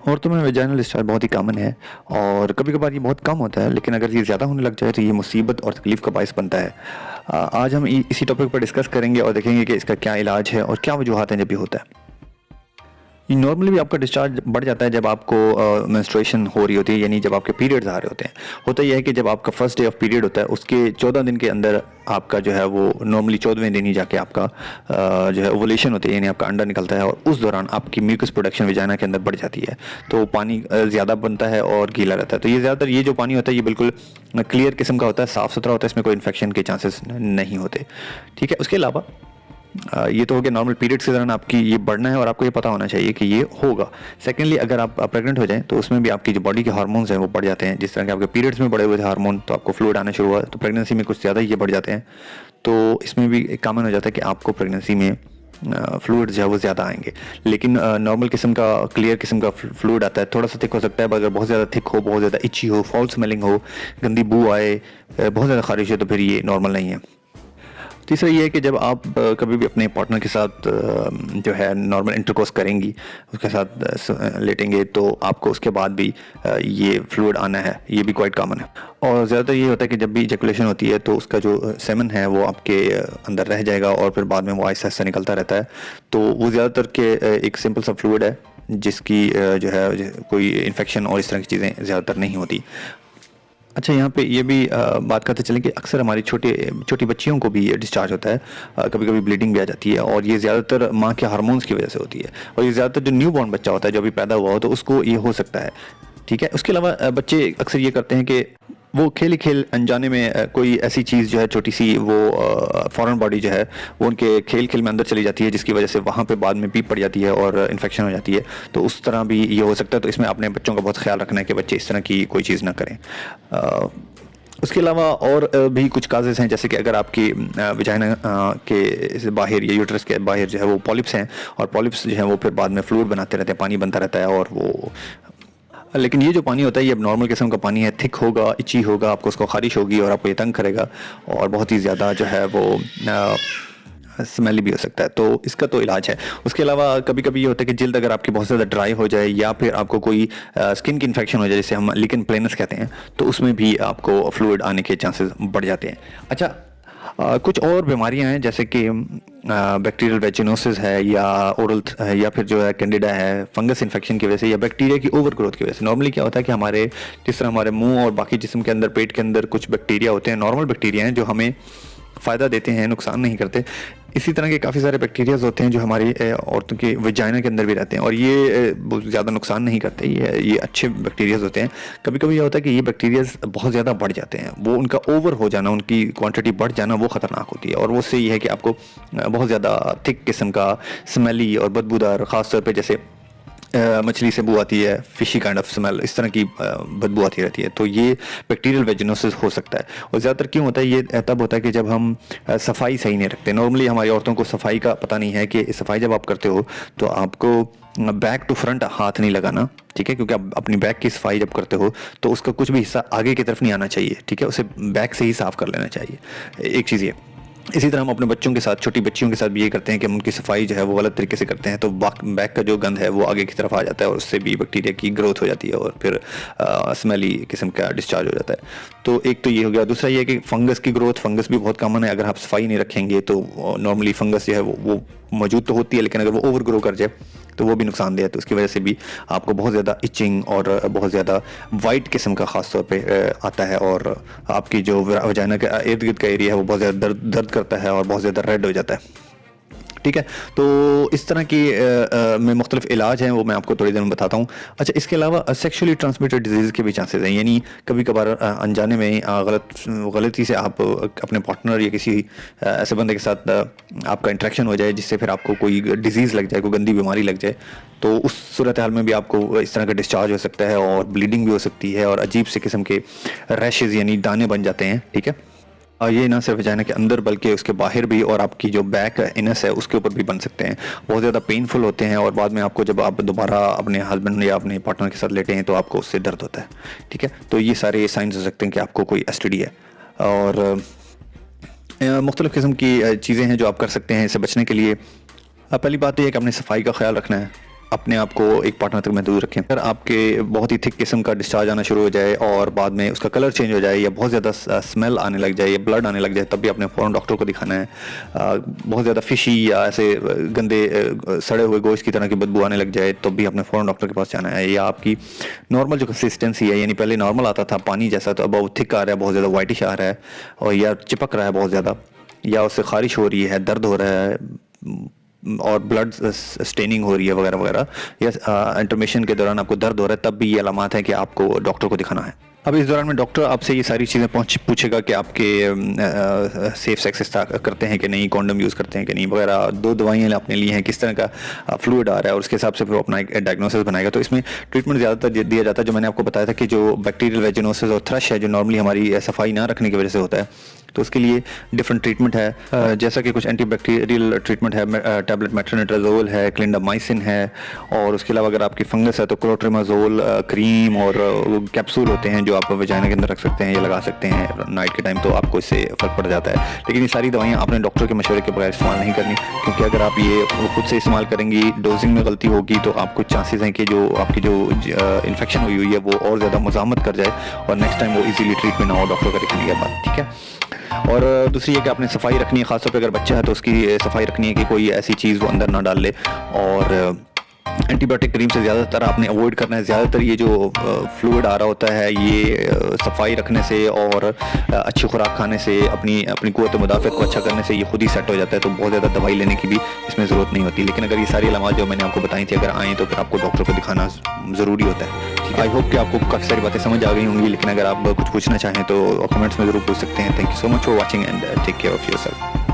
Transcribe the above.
औरतों में vaginal discharge बहुत ही कॉमन है और कभी-कभार ये बहुत कम होता है, लेकिन अगर ये ज़्यादा होने लग जाए तो ये मुसीबत और तकलीफ़ का बायस बनता है। आज हम इ इसी टॉपिक पर डिस्कस करेंगे और देखेंगे कि इसका क्या इलाज है और क्या वजूहात हैं जब ये होता है। ये नॉर्मली भी आपका डिस्चार्ज बढ़ जाता है जब आपको मेंस्ट्रुएशन हो रही होती है, यानी जब आपके पीरियड्स आ रहे होते हैं। होता ये है कि जब आपका फर्स्ट डे ऑफ पीरियड होता है उसके 14 दिन के अंदर आपका जो है वो नॉर्मली 14वें दिन ही जाके आपका जो है ओवुलेशन होती है, यानी आपका अंडा निकलता है और उस दौरान आपकी म्यूकस प्रोडक्शन वजाइना के अंदर बढ़ जाती है। तो पानी ज़्यादा बनता है और गीला रहता है। तो ये ज़्यादातर ये जो पानी होता है ये बिल्कुल क्लियर किस्म का होता है, साफ़ सुथरा होता है, इसमें कोई इन्फेक्शन के चांसेस नहीं होते। ठीक है, उसके अलावा ये तो हो गया नॉर्मल पीरियड्स के दौरान आपकी ये बढ़ना है और आपको ये पता होना चाहिए कि ये होगा। सेकेंडली, अगर आप प्रेग्नेंट हो जाएं तो उसमें भी आपकी जो बॉडी के हार्मोन्स हैं वो बढ़ जाते हैं। जिस तरह के आपके पीरियड्स में बढ़े हुए थे हार्मोन, तो आपको फ्लूइड आना शुरू हुआ, तो प्रेगनेंसी में कुछ ज़्यादा ही ये बढ़ जाते हैं। तो इसमें भी एक कॉमन हो जाता है कि आपको प्रेगनेंसी में फ्लूइड जो है वो ज़्यादा आएंगे। लेकिन नॉर्मल किस्म का क्लियर किस्म का फ्लूइड आता है, थोड़ा सा थिक हो सकता है, अगर बहुत ज़्यादा थिक हो, बहुत ज़्यादा इची हो, फाउल स्मेलिंग हो, गंदी बू आए, बहुत ज़्यादा खारिश हो, तो फिर ये नॉर्मल नहीं है। तीसरा ये है कि जब आप कभी भी अपने पार्टनर के साथ जो है नॉर्मल इंटरकोर्स करेंगी, उसके साथ लेटेंगे, तो आपको उसके बाद भी ये फ्लूइड आना है, ये भी क्वाइट कॉमन है। और ज़्यादातर ये होता है कि जब भी इजैकुलेशन होती है तो उसका जो सेमन है वो आपके अंदर रह जाएगा और फिर बाद में वो आहिस्ता आहिस्ता निकलता रहता है। तो वो ज़्यादातर के एक सिंपल सा फ्लूइड है जिसकी जो है कोई इन्फेक्शन और इस तरह की चीज़ें ज़्यादातर नहीं होती। अच्छा, यहाँ पे ये भी बात करते चलें कि अक्सर हमारी छोटी बच्चियों को भी डिस्चार्ज होता है, कभी-कभी ब्लीडिंग भी आ जाती है और ये ज़्यादातर माँ के हार्मोन्स की वजह से होती है। और ये ज़्यादातर जो न्यू बॉर्न बच्चा होता है, जो अभी पैदा हुआ हो, तो उसको ये हो सकता है। ठीक है, उसके अलावा बच्चे अक्सर ये करते हैं कि वो खेल ही खेल अनजाने में कोई ऐसी चीज़ जो है छोटी सी, वो फॉरेन बॉडी जो है वो उनके खेल खेल में अंदर चली जाती है, जिसकी वजह से वहाँ पे बाद में पीप पड़ जाती है और इन्फेक्शन हो जाती है। तो उस तरह भी ये हो सकता है। तो इसमें अपने बच्चों का बहुत ख्याल रखना है कि बच्चे इस तरह की कोई चीज़ ना करें। उसके अलावा और भी कुछ काजेज़ हैं, जैसे कि अगर आपकी वजाइना के बाहर या यूट्रस के बाहर जो है वो पॉलिप्स हैं, और पॉलिप्स जो है वो फिर बाद में फ्लूइड बनाते रहते हैं, पानी बनता रहता है। और वो लेकिन ये जो पानी होता है ये अब नॉर्मल किस्म का पानी है, थिक होगा, इची होगा, आपको उसको खारिश होगी और आपको ये तंग करेगा और बहुत ही ज़्यादा जो है वो स्मेली भी हो सकता है। तो इसका तो इलाज है। उसके अलावा कभी-कभी ये होता है कि जिल्द अगर आपकी बहुत ज़्यादा ड्राई हो जाए या फिर आपको कोई स्किन की इन्फेक्शन हो जाए, जिसे हम लिकन प्लेनस कहते हैं, तो उसमें भी आपको फ्लूइड आने के चांसेस बढ़ जाते हैं। अच्छा, कुछ और बीमारियां हैं जैसे कि बैक्टीरियल वेजिनोसिस है, या ओरल या फिर जो है कैंडिडा है, फंगस इन्फेक्शन की वजह से या बैक्टीरिया की ओवर ग्रोथ की वजह से। नॉर्मली क्या होता है कि हमारे जिस तरह हमारे मुंह और बाकी जिस्म के अंदर, पेट के अंदर कुछ बैक्टीरिया होते हैं, नॉर्मल बैक्टीरिया हैं जो हमें फ़ायदा देते हैं, नुकसान नहीं करते। इसी तरह के काफ़ी सारे बैक्टीरियाज होते हैं जो हमारी औरतों के वजाइना के अंदर भी रहते हैं और ये बहुत ज़्यादा नुकसान नहीं करते। ये अच्छे बैक्टीरियाज होते हैं। कभी-कभी ये होता है कि ये बैक्टीरियाज बहुत ज़्यादा बढ़ जाते हैं, वो उनका ओवर हो जाना, उनकी क्वांटिटी बढ़ जाना, वो ख़तरनाक होती है। और वो उससे ये है कि आपको बहुत ज़्यादा थिक किस्म का स्मेली और बदबूदार, ख़ास तौर पे जैसे मछली से बू आती है, फिशी काइंड ऑफ स्मेल, इस तरह की बदबू आती रहती है। तो ये बैक्टीरियल वेजिनोसिस हो सकता है। और ज़्यादातर क्यों होता है ये? तब होता है कि जब हम सफाई सही नहीं रखते। नॉर्मली हमारी औरतों को सफाई का पता नहीं है कि सफाई जब आप करते हो तो आपको बैक टू फ्रंट हाथ नहीं लगाना, ठीक है, क्योंकि आप अपनी बैक की सफाई जब करते हो तो उसका कुछ भी हिस्सा आगे की तरफ नहीं आना चाहिए, ठीक है, उसे बैक से ही साफ कर लेना चाहिए। एक चीज़ ये। इसी तरह हम अपने बच्चों के साथ, छोटी बच्चियों के साथ भी ये करते हैं कि हम उनकी सफाई जो है वो गलत तरीके से करते हैं, तो बैक का जो गंद है वो आगे की तरफ आ जाता है और उससे भी बैक्टीरिया की ग्रोथ हो जाती है और फिर स्मेली किस्म का डिस्चार्ज हो जाता है। तो एक तो ये हो गया। दूसरा ये है कि फंगस की ग्रोथ, फंगस भी बहुत कॉमन है। अगर आप सफाई नहीं रखेंगे तो नॉर्मली फंगस जो है वो मौजूद तो होती है, लेकिन अगर वो ओवर ग्रो कर जाए तो वो भी नुकसानदेह है। तो उसकी वजह से भी आपको बहुत ज़्यादा इचिंग और बहुत ज़्यादा वाइट किस्म का ख़ास तौर पे आता है और आपकी जो वजाइना का इर्द गिर्द का एरिया है वो बहुत ज़्यादा दर्द करता है और बहुत ज़्यादा रेड हो जाता है। ठीक है, तो इस तरह की में मुख्तलिफ इलाज हैं, वो मैं आपको थोड़ी देर में बताता हूँ। अच्छा, इसके अलावा सेक्शुअली ट्रांसमिटेड डिजीज़ के भी चांसेस हैं, यानी कभी कभार अनजाने में गलती से आप अपने पार्टनर या किसी ऐसे बंदे के साथ आपका इंटरेक्शन हो जाए जिससे फिर आपको कोई डिजीज़ लग जाए, कोई गंदी बीमारी लग जाए, तो उस सूरत हाल में भी आपको इस तरह का डिस्चार्ज हो सकता है और ब्लीडिंग भी हो सकती है और अजीब से किस्म के रैशेज़ यानी दाने बन जाते हैं। ठीक है, ये ना सिर्फ वजाइना के अंदर बल्कि उसके बाहर भी और आपकी जो बैक इनस है उसके ऊपर भी बन सकते हैं। बहुत ज़्यादा पेनफुल होते हैं और बाद में आपको जब आप दोबारा अपने हस्बैंड या अपने पार्टनर के साथ लेटे हैं तो आपको उससे दर्द होता है। ठीक है, तो ये सारे साइंस हो सकते हैं कि आपको कोई एसटीडी है। और मुख्तलिफ़ किस्म की चीज़ें हैं जो आप कर सकते हैं इससे बचने के लिए। पहली बात तो ये है कि अपनी सफाई का ख्याल रखना है। अपने आप को एक पार्टनर तक महदूद रखें। अगर आपके बहुत ही थिक किस्म का डिस्चार्ज आना शुरू हो जाए और बाद में उसका कलर चेंज हो जाए या बहुत ज़्यादा स्मेल आने लग जाए या ब्लड आने लग जाए, तब भी अपने फ़ौरन डॉक्टर को दिखाना है। बहुत ज़्यादा फिशी या ऐसे गंदे सड़े हुए गोश्त की तरह की बदबू आने लग जाए, तब भी अपने फ़ौरन डॉक्टर के पास जाना है। या आपकी नॉर्मल जो कंसिस्टेंसी है, यानी पहले नॉर्मल आता था पानी जैसा, तो अब वो थिक आ रहा है, बहुत ज़्यादा वाइटिश आ रहा है, और या चिपक रहा है बहुत ज़्यादा, या उससे खारिश हो रही है, दर्द हो रहा है और ब्लड स्टेनिंग हो रही है वगैरह वगैरह, या इंटरमिशन के दौरान आपको दर्द हो रहा है, तब भी ये अलामात है कि आपको डॉक्टर को दिखाना है। अब इस दौरान में डॉक्टर आपसे ये सारी चीज़ें पूछेगा कि आपके सेफ सेक्स करते हैं कि नहीं, कॉन्डम यूज़ करते हैं कि नहीं वगैरह, 2 दवाइयाँ आपने ली हैं, किस तरह का फ्लूइड आ रहा है, और उसके हिसाब से फिर वो अपना एक डायग्नोसिस बनाएगा। तो इसमें ट्रीटमेंट ज़्यादातर दिया जाता है, जो मैंने आपको बताया था कि जो बैक्टीरियल वेजिनोसिस और थ्रश है, जो नॉर्मली हमारी सफाई ना रखने की वजह से होता है, तो उसके लिए डिफरेंट ट्रीटमेंट है। जैसा कि कुछ एंटीबैक्टीरियल ट्रीटमेंट है, टैबलेट मेट्रोनिट्राजोल है, क्लिंडामाइसिन है, और उसके अलावा अगर आपकी फंगस है तो क्लोट्रिमाजोल क्रीम और कैप्सूल होते हैं जो आप वजाइना के अंदर रख सकते हैं या लगा सकते हैं नाइट के टाइम, तो आपको इससे फ़र्क पड़ जाता है। लेकिन ये सारी दवाइयाँ आपने डॉक्टर के मशवरे के बगैर इस्तेमाल नहीं करनी, क्योंकि अगर आप ये खुद से इस्तेमाल करेंगी, डोजिंग में गलती होगी, तो आपको चांसेस हैं कि जो आपकी जो इन्फेक्शन हुई है वो और ज़्यादा मुज़ाहमत कर जाए और नेक्स्ट टाइम वो इजीली ट्रीट में ना हो डॉक्टर का दिखाने के बाद। ठीक है। और दूसरी है कि आपने सफाई रखनी है, खासतौर पे अगर बच्चा है तो उसकी सफाई रखनी है कि कोई ऐसी चीज़ वो अंदर ना डाल ले, और एंटीबायोटिक क्रीम से ज़्यादातर आपने अवॉइड करना है। ज़्यादातर ये जो फ्लूइड आ रहा होता है, ये सफाई रखने से और अच्छी खुराक खाने से, अपनी क़ुव्वत मुदाफ़त को अच्छा करने से ये खुद ही सेट हो जाता है, तो बहुत ज़्यादा दवाई लेने की भी इसमें ज़रूरत नहीं होती। लेकिन अगर ये सारी अलामात जो मैंने आपको बताई थी अगर आएँ तो फिर आपको डॉक्टर को दिखाना ज़रूरी होता है। ठीक है। आई होप कि आपको काफ़ी सारी बातें समझ आ गई होंगी, लेकिन अगर आप कुछ पूछना चाहें तो कमेंट्स में ज़रूर पूछ सकते हैं। Thank you so much for watching and take care of yourself.